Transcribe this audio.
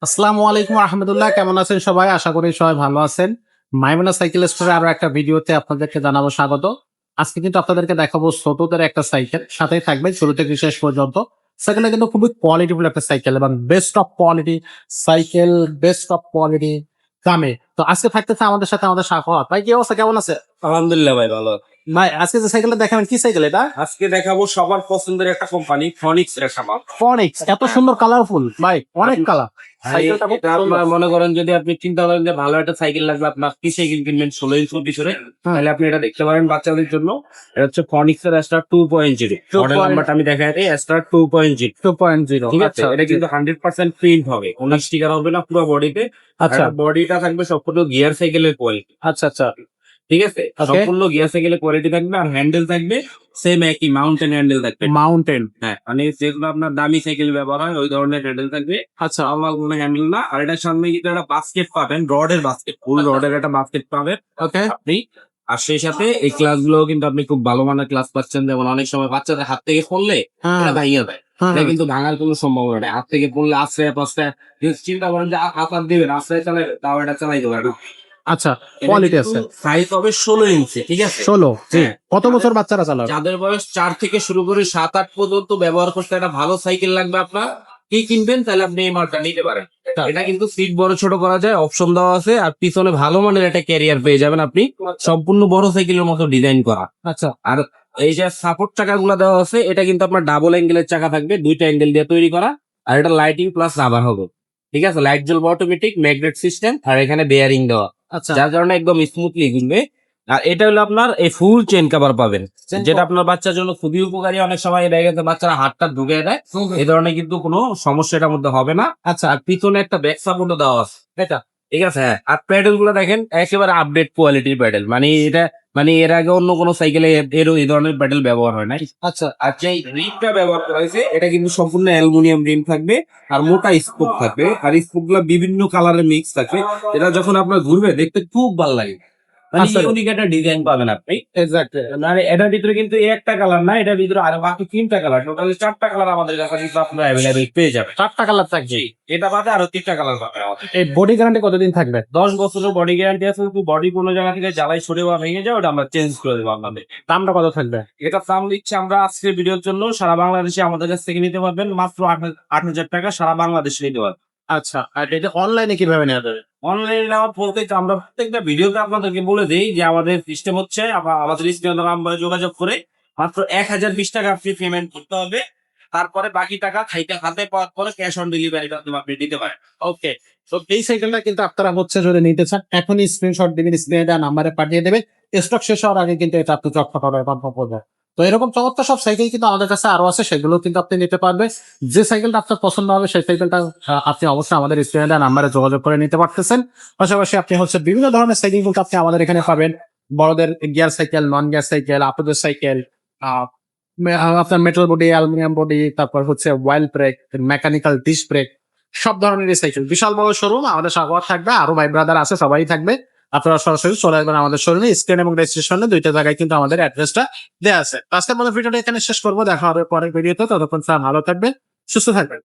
আসসালামু আলাইকুম রহমতুল্লাহ, কেমন আছেন সবাই? আশা করি সবাই ভালো আছেন। মাইমুনা সাইকেল স্টোরে আরো একটা ভিডিওতে আপনাদেরকে জানাবো স্বাগত। আজকে কিন্তু আপনাদেরকে দেখাবো ছোটদের একটা সাইকেল, সাথেই থাকবে শুরু থেকে শেষ পর্যন্ত। সাইকেলটা কিন্তু খুবই কোয়ালিটিফুল একটা সাইকেল এবং best of quality cycle, best of quality দামে। তো আজকে থাকতেছে আমাদের সাথে আমাদের সাখাওয়াত ভাই। কি অবস্থা, কেমন আছে আলহামদুলিল্লাহ ভাই, ভালো। ভাই? আজকে যে সাইকেলটা দেখাবেন, কি সাইকেল এটা? আজকে দেখাবো সবার পছন্দের একটা কোম্পানি, ফনিক্স এর সামান। ফনিক্স, এত সুন্দর কালারফুল ভাই, অনেক কালার। সাইকেলটা খুব সুন্দর। আপনার মনে করেন যদি আপনি চিন্তা করেন যে ভালো একটা সাইকেল লাগবে, আপনার কি সাইকেল কিনবেন 16 ইঞ্চি পিছনে, তাহলে আপনি এটা দেখতে পারেন বাচ্চাদের জন্য। এটা হচ্ছে ফনিক্স এর স্টার 2.0 মডেল নাম্বারটা আমি দেখাই দিই, স্টার 2.0। 2.0, ঠিক আছে, এটা কিন্তু 100% প্রিন্ট হবে, কোনো স্টিকার হবে না পুরো বডিতে। আচ্ছা বডিটা থাকবে সম্পূর্ণ গিয়ার সাইকেলের কোয়ালিটি। আচ্ছা আচ্ছা। ঠিক আছে, সম্পূর্ণ গিয়ার সাইকেলের কোয়ালিটি থাকবে, আর হ্যান্ডেল থাকবে সেম একই মাউন্টেন হ্যান্ডেল থাকবে। মাউন্টেন, হ্যাঁ, মানে যেগুলো আপনার দামি সাইকেল ব্যবহার হয় ওই ধরনের হ্যান্ডেল থাকবে। আচ্ছা আমার কোনো হ্যান্ডেল না। আর এটার সামনে কিন্তু একটা বাস্কেট পাবেন, রডের বাস্কেট, ফুল রডের একটা বাস্কেট পাবেন ওকে। আপনি। আর সেই সাথে এই ক্লাস গুলো কিন্তু আপনি খুব ভালো মানের ক্লাস পাচ্ছেন। যেমন অনেক সময় বাচ্চাদের হাত থেকে পড়লে এটা ভাঙিয়ে দেয়, এটা কিন্তু ভাঙার কোনো সম্ভাবনা নেই। হাত থেকে পড়লে আশ্রয় পাশে চিন্তা করেন যে হাত দিবেন, আশ্রয় চালাই, তাও এটা চালাইতে পারে না। আচ্ছা, কোয়ালিটি আছে। সাইজ হবে 16 ইঞ্চি। ঠিক আছে, 16। হ্যাঁ। কত বছর বাচ্চারা চালাবে? যাদের বয়স 4 থেকে শুরু করে 7-8 পর্যন্ত ব্যবহার করতে একটা ভালো সাইকেল লাগবে আপনার, কি কিনবেন তাহলে আপনি এই মালটা নিতে পারেন। এটা কিন্তু সিট বড় ছোট করা যায়, অপশন দেওয়া আছে। আর পিছনে ভালো মানের একটা ক্যারিয়ার পেয়ে যাবেন আপনি, সম্পূর্ণ বড় সাইকেলের মতো ডিজাইন করা। আচ্ছা আর এই যে সাপোর্ট চাকা গুলা দেওয়া আছে, এটা কিন্তু আপনার ডাবল অ্যাঙ্গেলের চাকা থাকবে, দুইটা অ্যাঙ্গেল দিয়ে তৈরি করা। আর এটা লাইটিং প্লাস রাবার হবে। ঠিক আছে, লাইট জ্বলবে অটোমেটিক, ম্যাগনেট সিস্টেম, আর এখানে বেয়ারিং দেওয়া, আচ্ছা। যার কারণে একদম স্মুথলি ঘুরবে। আর এটা হলো আপনার এই ফুল চেন কভার পাবেন, যেটা আপনার বাচ্চার জন্য খুবই উপকারী। অনেক সময় দেখা গেছে বাচ্চারা হাতটা ঢুকে দেয়, এই ধরনের কিন্তু কোনো সমস্যা এটার মধ্যে হবে না। আচ্ছা, আর পিছনে একটা ব্যাক সাপোর্টও দেওয়া আছে। এটা ঠিক আছে, হ্যাঁ। আর প্যাডেল গুলো দেখেন একেবারে আপডেট কোয়ালিটির প্যাডেল, মানে এটা মানে এর আগে অন্য কোনো সাইকেলে এই ধরনের প্যাডেল ব্যবহার হয় নাই। আচ্ছা আর যে রিমটা ব্যবহার করা হয়েছে এটা কিন্তু সম্পূর্ণ অ্যালুমিনিয়াম রিম থাকবে, আর মোটা স্পোক থাকবে। আর স্পোক গুলো বিভিন্ন কালারের মিক্স থাকবে, এটা যখন আপনার ঘুরবে দেখতে খুব ভালো লাগে। মানে আসলে। ইউনিক একটা ডিজাইন পাবেন আপনি। এক্স্যাক্টলি। মানে এটার ভিতরে কিন্তু একটা কালার না, এটার ভিতরে আরো বাকি 3টা কালার, টোটালি 4টা কালার আমাদের কাছে কিন্তু আপনারা অ্যাভেলেবেল পেয়ে যাবেন। 4টা কালার থাকবে। এটা বাদে আরো 3টা কালার পাবেন আমাদের। এই বডি গ্যারান্টি কতদিন থাকবে? 10 বছরের বডি গ্যারান্টি আছে, কিন্তু বডি কোনো জায়গা থেকে জ্বালাই সরে বা ভেঙে যায় ওটা আমরা চেঞ্জ করে দেবো আপনাদের। দামটা কত থাকবে? এটা দাম দিচ্ছি আমরা আজকের ভিডিওর জন্য সারা বাংলাদেশে আমাদের কাছ থেকে নিতে পারবেন মাত্র 8,000 টাকা, সারা বাংলাদেশে নিতে পারবেন। আচ্ছা, আর এটা অনলাইনে কিভাবে নেওয়া যাবে? অনলাইনে নেওয়ার বলতে আমরা প্রত্যেকটা ভিডিওতে আপনাদেরকে বলে দিই যে আমাদের সিস্টেম হচ্ছে আমাদের স্ক্রিনে নাম্বারে যোগাযোগ করে মাত্র 1020 টাকা আপনি পেমেন্ট করতে হবে। তারপরে বাকি টাকা হাতে পাওয়ার পরে ক্যাশ অন ডেলিভারি আপনি দিতে পারেন। ওকে। তো এই সাইকেলটা কিন্তু আপনারা যদি নিতে চান, এখনই স্ক্রিনশট দিবেন, স্ক্রিনে দেওয়া নাম্বারে পাঠিয়ে দেবে। স্টক শেষ হওয়ার আগে কিন্তু এটা আপনি চটপট অর্ডার কনফার্ম করবেন। তো এরকম চমৎকার সব সাইকেল কিন্তু আমাদের কাছে আরো আছে, সেগুলো কিন্তু আপনি নিতে পারবেন। যে সাইকেলটা আপনার পছন্দ হবে সেই সাইকেলটা আপনি অবশ্যই আমাদের স্ক্রিনে দেওয়া নাম্বারে যোগাযোগ করে নিতে পারতেছেন। পাশাপাশি আপনি বিভিন্ন ধরনের সাইকেল কিন্তু আপনি আমাদের এখানে পাবেন। বড়দের gear cycle, non gear cycle, আপনাদের সাইকেল, আপনার মেটাল বডি, অ্যালুমিনিয়াম বডি, তারপর ওয়াইল ব্রেক, মেকানিক্যাল ডিস্ক ব্রেক, সব ধরনের সাইকেল। বিশাল বড় শোরুম, আমাদের সাগর থাকবে, আরো ভাই ব্রাদার আছে, সবাই থাকবে। আপনারা সরাসরি চলে আসবেন আমাদের শোরুমে। স্ক্রিন এবং রেজিস্ট্রেশনে দুইটা জায়গায় কিন্তু আমাদের অ্যাড্রেসটা দেওয়া আছে। আজকের মতো ভিডিওটা এখানে শেষ করবো, দেখা হবে পরের ভিডিওতে। ততক্ষণ স্যার ভালো থাকবেন, সুস্থ থাকবেন।